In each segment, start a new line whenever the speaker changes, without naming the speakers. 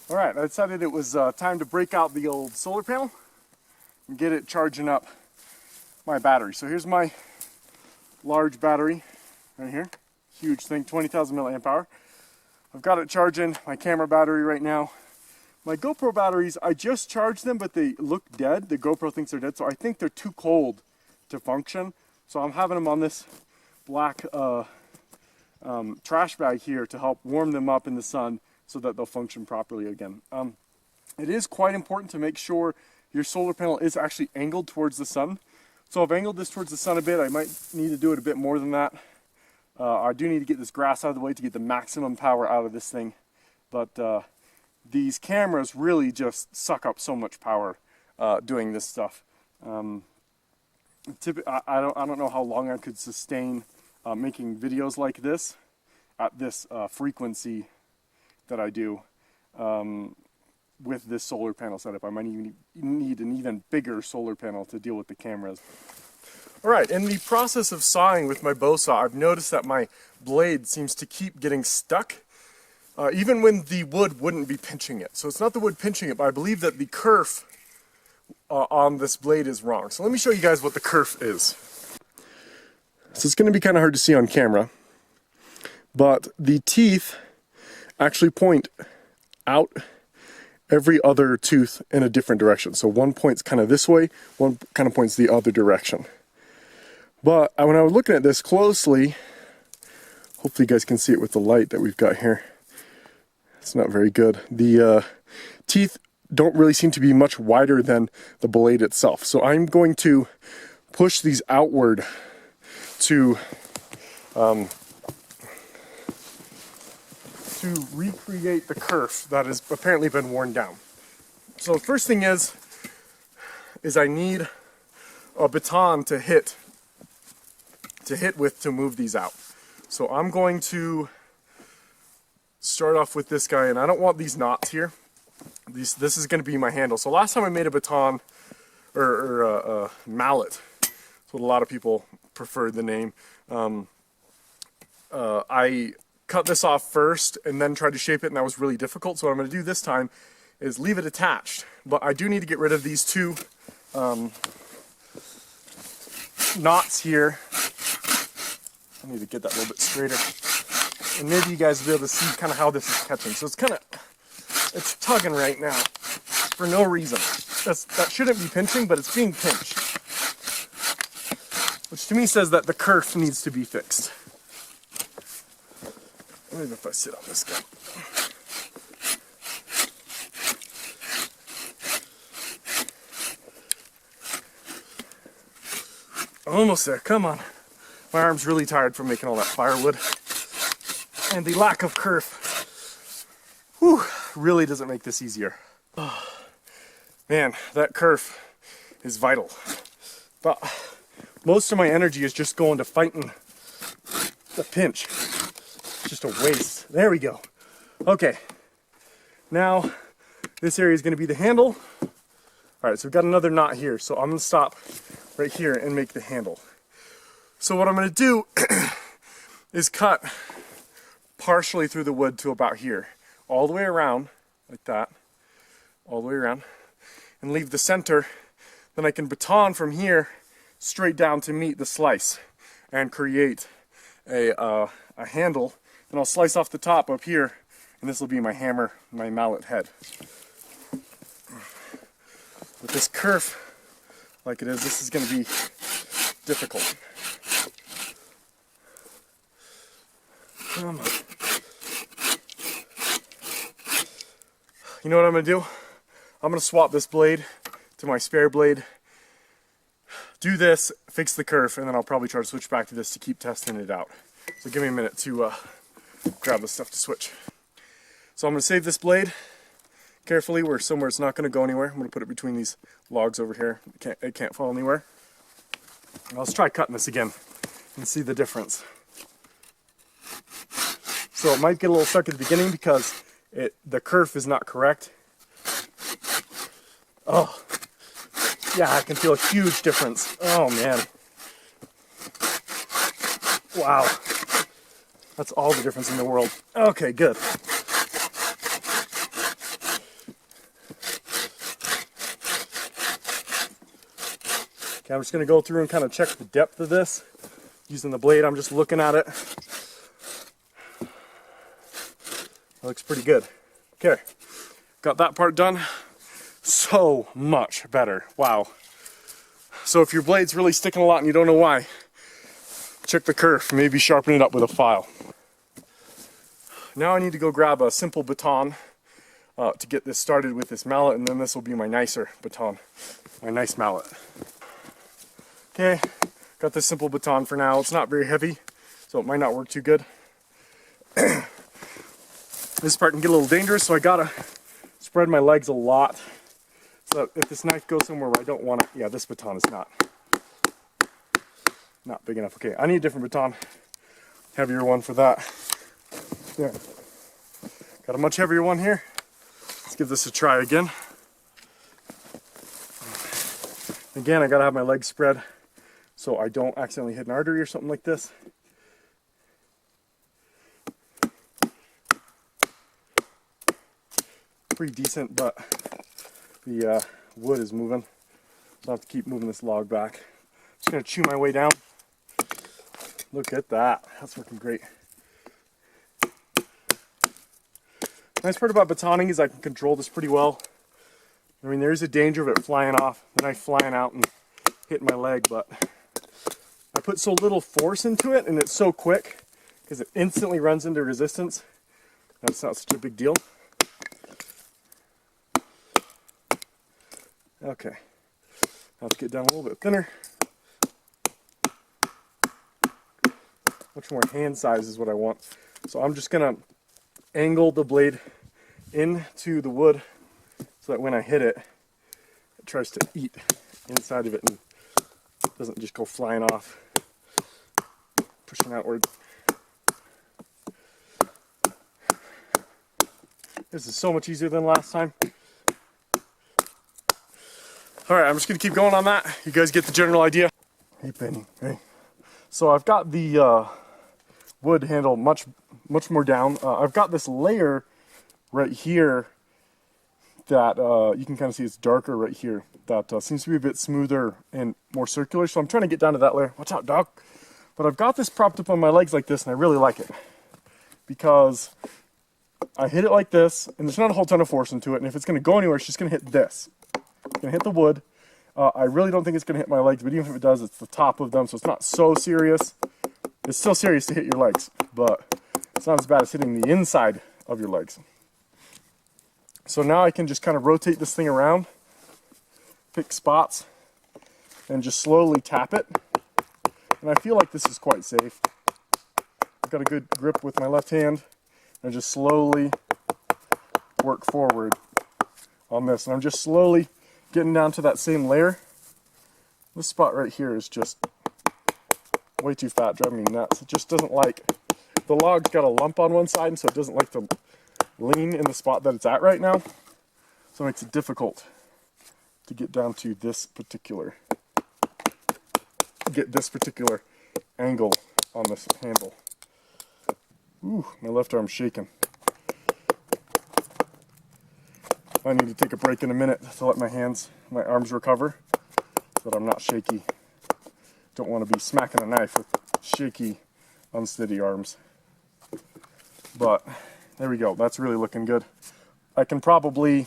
Alright, I decided it was time to break out the old solar panel and get it charging up my battery. So here's my large battery right here. Huge thing, 20,000 milliamp hour. I've got it charging my camera battery right now. My GoPro batteries, I just charged them, but they look dead. The GoPro thinks they're dead, so I think they're too cold to function. So I'm having them on this black trash bag here to help warm them up in the sun so that they'll function properly again. It is quite important to make sure your solar panel is actually angled towards the sun. So I've angled this towards the sun a bit. I might need to do it a bit more than that. I do need to get this grass out of the way to get the maximum power out of this thing. But these cameras really just suck up so much power doing this stuff. I don't know how long I could sustain making videos like this at this frequency that I do with this solar panel setup. I might even need an even bigger solar panel to deal with the cameras. Alright, in the process of sawing with my bow saw, I've noticed that my blade seems to keep getting stuck, even when the wood wouldn't be pinching it. So it's not the wood pinching it, but I believe that the kerf on this blade is wrong. So let me show you guys what the kerf is. So it's going to be kind of hard to see on camera, but the teeth actually point out every other tooth in a different direction. So one points kind of this way, one kind of points the other direction. But when I was looking at this closely, hopefully you guys can see it with the light that we've got here. It's not very good. The teeth don't really seem to be much wider than the blade itself. So I'm going to push these outward to recreate the kerf that has apparently been worn down. So the first thing is I need a baton to hit with to move these out. So I'm going to start off with this guy, and I don't want these knots here. This is going to be my handle. So last time I made a baton or a mallet, that's what a lot of people preferred the name. I cut this off first and then tried to shape it, and that was really difficult. So what I'm going to do this time is leave it attached. But I do need to get rid of these two knots here. I need to get that a little bit straighter. And maybe you guys will be able to see kind of how this is catching. So it's tugging right now for no reason. That shouldn't be pinching, but it's being pinched. Which to me says that the kerf needs to be fixed. Maybe if I sit on this guy. Almost there, come on. My arm's really tired from making all that firewood. And the lack of kerf, whew, really doesn't make this easier. Oh, man, that kerf is vital. But most of my energy is just going to fighting the pinch. Just a waste. There we go. Okay. Now, this area is going to be the handle. Alright, so we've got another knot here. So I'm going to stop right here and make the handle. So what I'm going to do is cut partially through the wood to about here. All the way around, like that. All the way around. And leave the center. Then I can baton from here straight down to meet the slice. And create a handle. And I'll slice off the top up here, and this will be my hammer, my mallet head. With this kerf, like it is, this is going to be difficult. Come on. You know what I'm going to do? I'm going to swap this blade to my spare blade, do this, fix the kerf, and then I'll probably try to switch back to this to keep testing it out. So give me a minute to grab the stuff to switch. So I'm going to save this blade carefully somewhere it's not going to go anywhere. I'm going to put it between these logs over here. It can't fall anywhere. And let's try cutting this again and see the difference. So it might get a little stuck at the beginning because the kerf is not correct. Oh, yeah, I can feel a huge difference. Oh man. Wow. That's all the difference in the world. Okay, good. Okay, I'm just going to go through and kind of check the depth of this. Using the blade, I'm just looking at it. It looks pretty good. Okay, got that part done. So much better. Wow. So if your blade's really sticking a lot and you don't know why, check the kerf, maybe sharpen it up with a file. Now I need to go grab a simple baton to get this started with this mallet, and then this will be my nicer baton, my nice mallet. Okay, got this simple baton for now. It's not very heavy, so it might not work too good. This part can get a little dangerous, so I gotta spread my legs a lot. So if this knife goes somewhere where I don't want it, yeah, this baton is not big enough. Okay, I need a different baton, heavier one for that. There, got a much heavier one here. Let's give this a try again. Again, I gotta have my legs spread so I don't accidentally hit an artery or something like this. Pretty decent, but the wood is moving. So I have to keep moving this log back. Just gonna chew my way down. Look at that, that's working great. Nice part about batoning is I can control this pretty well. I mean, there's a danger of it flying off, the knife flying out and hitting my leg, but I put so little force into it and it's so quick because it instantly runs into resistance. That's not such a big deal. Okay, let's get down a little bit thinner. Much more hand size is what I want. So I'm just gonna angle the blade into the wood so that when I hit it, it tries to eat inside of it and doesn't just go flying off, pushing outward. This is so much easier than last time. Alright, I'm just going to keep going on that. You guys get the general idea. Hey Penny, hey. So I've got the wood handle much more down. I've got this layer right here that you can kind of see it's darker right here. That seems to be a bit smoother and more circular. So I'm trying to get down to that layer. Watch out, dog. But I've got this propped up on my legs like this, and I really like it because I hit it like this, and there's not a whole ton of force into it. And if it's going to go anywhere, it's just going to hit this. It's going to hit the wood. I really don't think it's going to hit my legs, but even if it does, it's the top of them, so it's not so serious. It's still serious to hit your legs, but it's not as bad as hitting the inside of your legs. So now I can just kind of rotate this thing around, pick spots, and just slowly tap it. And I feel like this is quite safe. I've got a good grip with my left hand, and just slowly work forward on this. And I'm just slowly getting down to that same layer. This spot right here is just way too fat, driving me nuts. It just doesn't like, the log's got a lump on one side, and so it doesn't like to lean in the spot that it's at right now. So it makes it difficult to get down to this particular, angle on this handle. Ooh, my left arm's shaking. I need to take a break in a minute to let my arms recover so that I'm not shaky. Don't want to be smacking a knife with shaky, unsteady arms. But there we go, that's really looking good. I can probably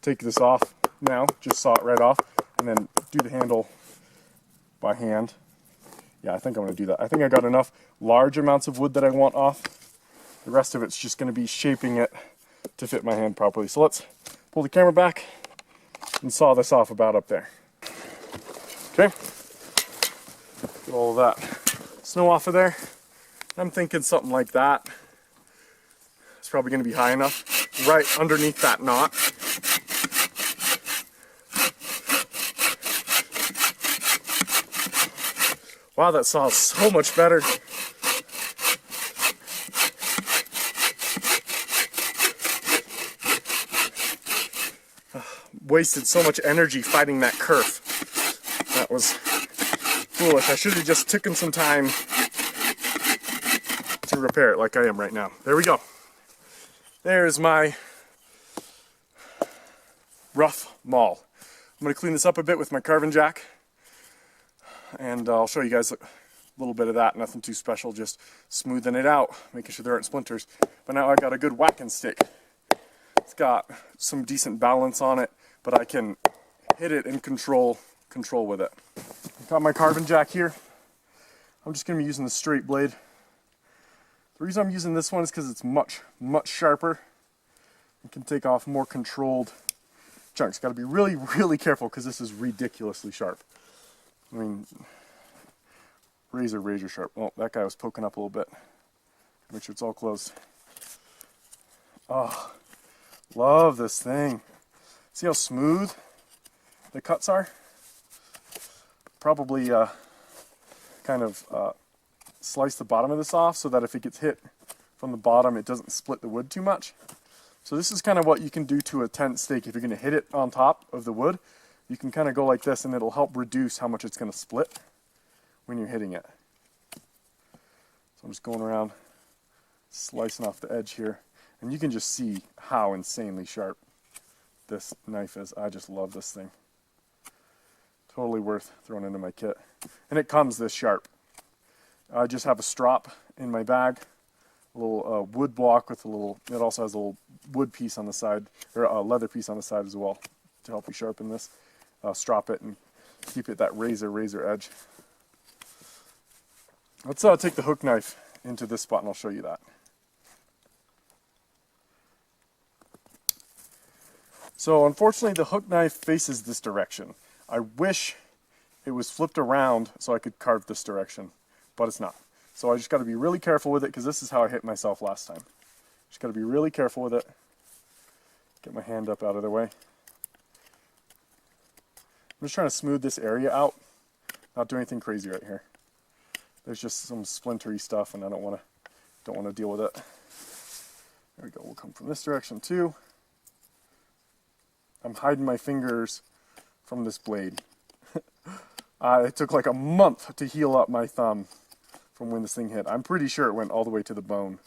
take this off now, just saw it right off, and then do the handle by hand. Yeah, I think I'm going to do that. I think I got enough large amounts of wood that I want off. The rest of it's just going to be shaping it to fit my hand properly. So let's pull the camera back and saw this off about up there. Okay, get all of that snow off of there. I'm thinking something like that. It's probably going to be high enough, right underneath that knot. Wow, that saw is so much better. Wasted so much energy fighting that kerf. That was foolish. I should have just taken some time to repair it like I am right now. There we go. There's my rough maul. I'm going to clean this up a bit with my carving jack and I'll show you guys a little bit of that. Nothing too special, just smoothing it out, making sure there aren't splinters. But now I got a good whacking stick. It's got some decent balance on it, but I can hit it and control with it. Got my carving jack here. I'm just going to be using the straight blade. The reason I'm using this one is because it's much sharper. You can take off more controlled chunks. Got to be really careful because this is ridiculously sharp. I mean, razor sharp. Well, that guy was poking up a little bit. Make sure it's all closed. Oh, love this thing. See how smooth the cuts are? Probably kind of slice the bottom of this off so that if it gets hit from the bottom, it doesn't split the wood too much. So this is kind of what you can do to a tent stake. If you're going to hit it on top of the wood, you can kind of go like this and it'll help reduce how much it's going to split when you're hitting it. So I'm just going around slicing off the edge here, and you can just see how insanely sharp this knife is. I just love this thing. Totally worth throwing into my kit. And it comes this sharp. I just have a strop in my bag, a little wood block with a little, it also has a little wood piece on the side, or a leather piece on the side as well to help you sharpen this. Strop it and keep it that razor edge. Let's take the hook knife into this spot and I'll show you that. So unfortunately the hook knife faces this direction. I wish it was flipped around so I could carve this direction, but it's not. So I just got to be really careful with it because this is how I hit myself last time. Just got to be really careful with it. Get my hand up out of the way. I'm just trying to smooth this area out. Not do anything crazy right here. There's just some splintery stuff and I don't want to deal with it. There we go. We'll come from this direction too. I'm hiding my fingers from this blade. It took like a month to heal up my thumb from when this thing hit. I'm pretty sure it went all the way to the bone.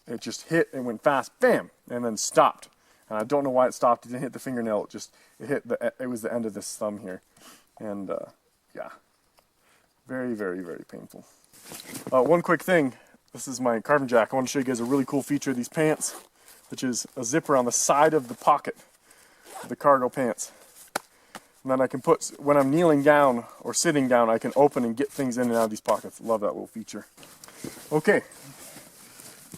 It just hit and went fast, bam, and then stopped. And I don't know why it stopped. It didn't hit the fingernail. It was the end of this thumb here, and yeah, very painful. One quick thing. This is my carving jack. I want to show you guys a really cool feature of these pants, which is a zipper on the side of the pocket of the cargo pants. And then I can put, when I'm kneeling down or sitting down, I can open and get things in and out of these pockets. Love that little feature. Okay,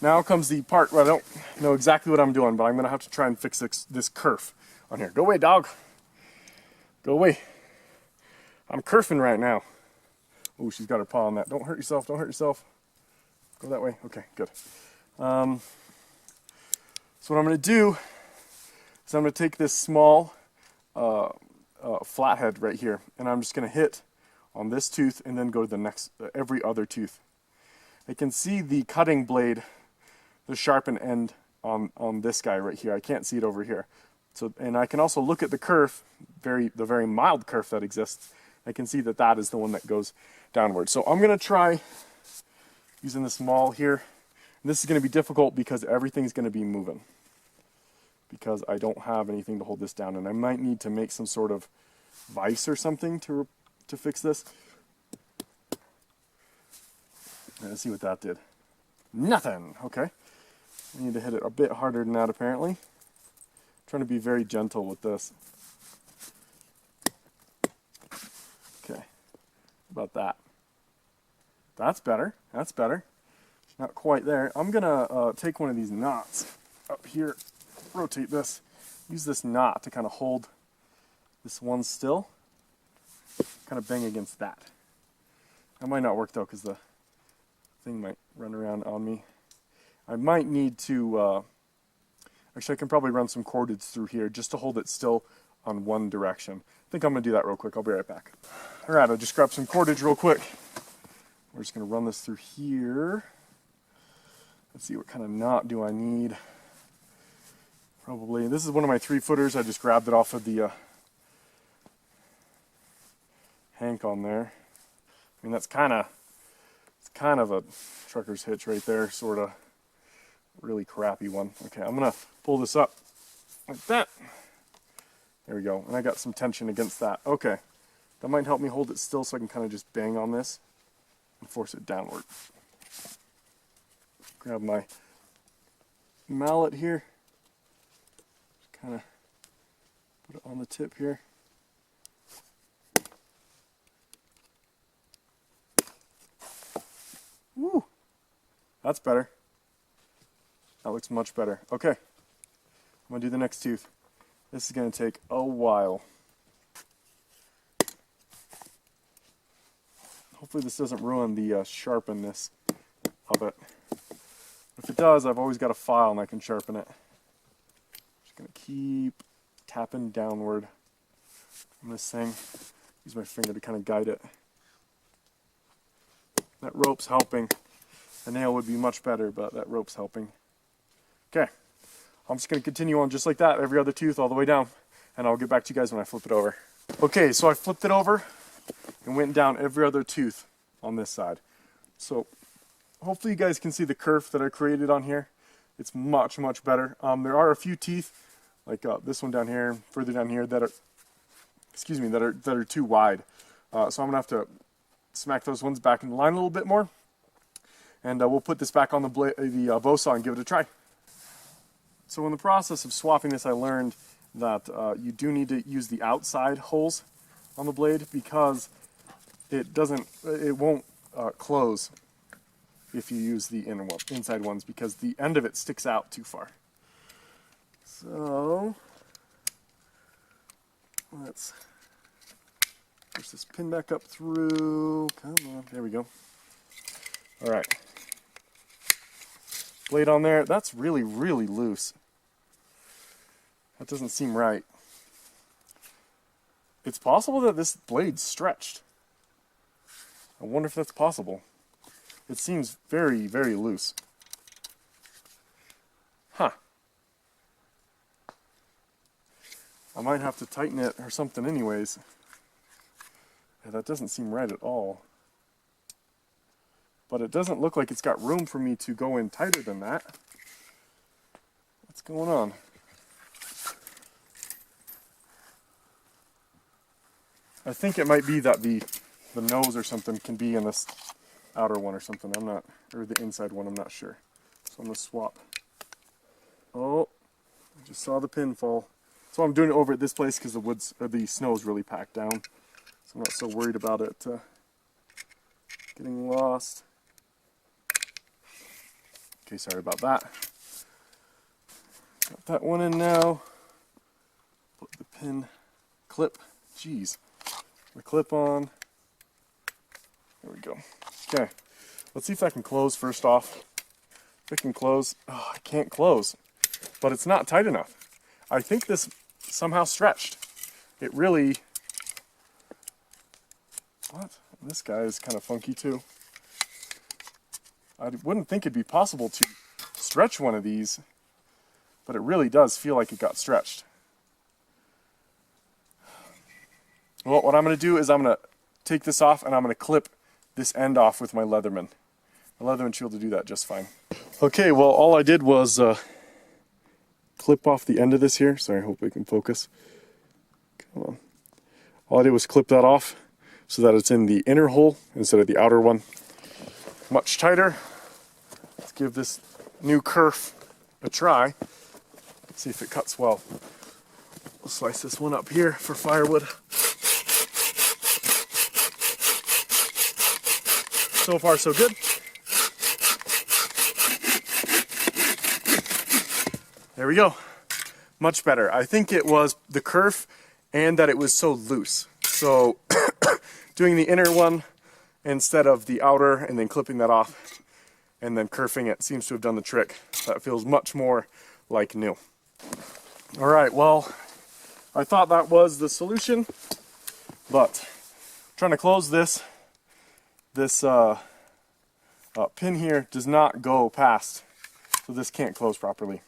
now comes the part where I don't know exactly what I'm doing, but I'm going to have to try and fix this kerf on here. Go away, dog. Go away. I'm kerfing right now. Oh, she's got her paw on that. Don't hurt yourself, don't hurt yourself. Go that way. Okay, good. So what I'm going to do is I'm going to take this small flathead right here, and I'm just going to hit on this tooth and then go to the next, every other tooth. I can see the cutting blade, the sharpened end on this guy right here. I can't see it over here. So, and I can also look at the kerf, the very mild kerf that exists. I can see that that is the one that goes downward. So I'm going to try using this maul here. And this is going to be difficult because everything's going to be moving, because I don't have anything to hold this down, and I might need to make some sort of vise or something to fix this. Let's see what that did. Nothing. Okay. I need to hit it a bit harder than that, apparently. I'm trying to be very gentle with this. Okay. About that. That's better. That's better. Not quite there. I'm going to take one of these knots up here, rotate this, use this knot to kind of hold this one still, kind of bang against that. That might not work though, because the thing might run around on me. I might need to, actually I can probably run some cordage through here just to hold it still on one direction. I think I'm going to do that real quick. I'll be right back. Alright, I'll just grab some cordage real quick. We're just going to run this through here. Let's see, what kind of knot do I need? Probably, this is one of my 3-footers. I just grabbed it off of the hank on there. I mean, it's kind of a trucker's hitch right there, sort of. Really crappy one. Okay, I'm gonna pull this up like that. There we go, and I got some tension against that. Okay, That might help me hold it still so I can kind of just bang on this and force it downward. Grab my mallet here. Just kind of put it on the tip here. Woo! That's better. That looks much better. Okay. I'm going to do the next tooth. This is going to take a while. Hopefully this doesn't ruin the sharpness of it. If it does, I've always got a file and I can sharpen it. Just going to keep tapping downward on this thing. Use my finger to kind of guide it. That rope's helping. A nail would be much better, but that rope's helping. Okay. I'm just going to continue on just like that, every other tooth all the way down, and I'll get back to you guys when I flip it over. Okay, so I flipped it over and went down every other tooth on this side. So hopefully you guys can see the kerf that I created on here. It's much, much better. There are a few teeth, like this one down here, further down here, that are, excuse me, that are too wide. So I'm going to have to smack those ones back in line a little bit more, and we'll put this back on the bowsaw and give it a try. So in the process of swapping this, I learned that you do need to use the outside holes on the blade because it won't close if you use the inside ones, because the end of it sticks out too far. So let's push this pin back up through. Come on, there we go. All right. Blade on there, that's really, really loose. That doesn't seem right. It's possible that this blade's stretched. I wonder if that's possible. It seems very, very loose. Huh. I might have to tighten it or something anyways. Yeah, that doesn't seem right at all. But it doesn't look like it's got room for me to go in tighter than that. What's going on? I think it might be that the nose or something can be in this outer one or something. I'm not, or the inside one, I'm not sure. So I'm going to swap. Oh, I just saw the pin fall. So I'm doing it over at this place because the snow is really packed down. So I'm not so worried about it getting lost. Okay, sorry about that. Got that one in now. Put the pin clip. Jeez. The clip on. There we go. Okay. Let's see if that can close first off. If it can close. Oh, I can't close. But it's not tight enough. I think this somehow stretched. It really... What? This guy is kind of funky too. I wouldn't think it'd be possible to stretch one of these, but it really does feel like it got stretched. Well, what I'm going to do is I'm going to take this off and I'm going to clip this end off with my Leatherman. The Leatherman should be able to do that just fine. Okay, well, all I did was clip off the end of this here. Sorry, I hope we can focus. Come on. All I did was clip that off so that it's in the inner hole instead of the outer one. Much tighter. Let's give this new kerf a try. Let's see if it cuts well. We'll slice this one up here for firewood. So far, so good. There we go. Much better. I think it was the kerf and that it was so loose. So doing the inner one instead of the outer and then clipping that off and then kerfing it seems to have done the trick. That feels much more like new. All right, well, I thought that was the solution, but trying to close this pin here does not go past, so this can't close properly.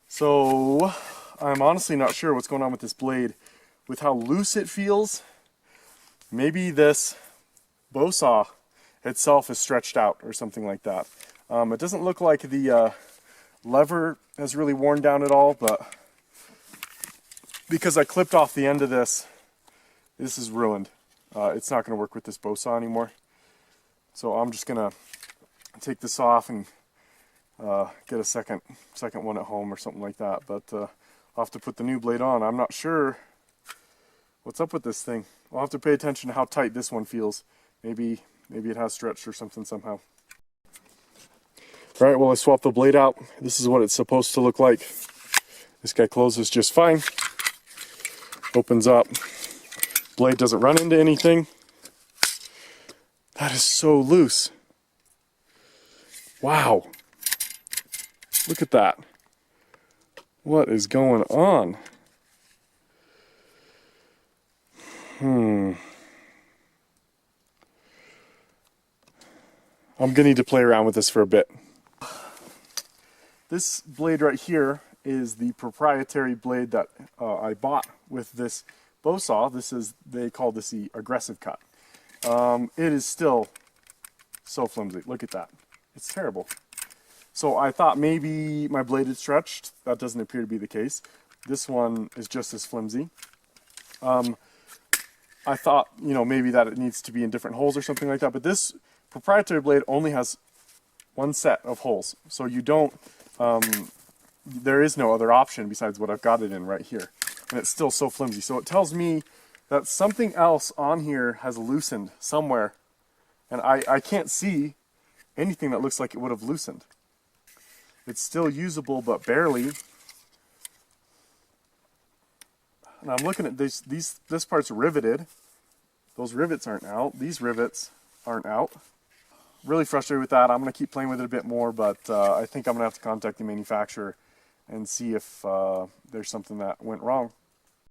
So I'm honestly not sure what's going on with this blade. With how loose it feels, maybe this bowsaw itself is stretched out or something like that. It doesn't look like the lever has really worn down at all, but because I clipped off the end of this this is ruined. It's not going to work with this bow saw anymore. So I'm just going to take this off and get a second one at home or something like that. But I'll have to put the new blade on. I'm not sure what's up with this thing. I'll have to pay attention to how tight this one feels. Maybe it has stretched or something somehow. Alright, well I swapped the blade out. This is what it's supposed to look like. This guy closes just fine. Opens up. Blade doesn't run into anything. That is so loose. Wow. Look at that. What is going on? I'm going to need to play around with this for a bit. This blade right here is the proprietary blade that I bought with this bow saw. They call this the aggressive cut. It is still so flimsy. Look at that. It's terrible. So I thought maybe my blade had stretched. That doesn't appear to be the case. This one is just as flimsy. I thought, maybe that it needs to be in different holes or something like that, but this proprietary blade only has one set of holes. So you don't, there is no other option besides what I've got it in right here. And it's still so flimsy. So it tells me that something else on here has loosened somewhere. And I can't see anything that looks like it would have loosened. It's still usable, but barely. And I'm looking at this part's riveted. Those rivets aren't out. These rivets aren't out. Really frustrated with that. I'm going to keep playing with it a bit more, but I think I'm going to have to contact the manufacturer and see if there's something that went wrong.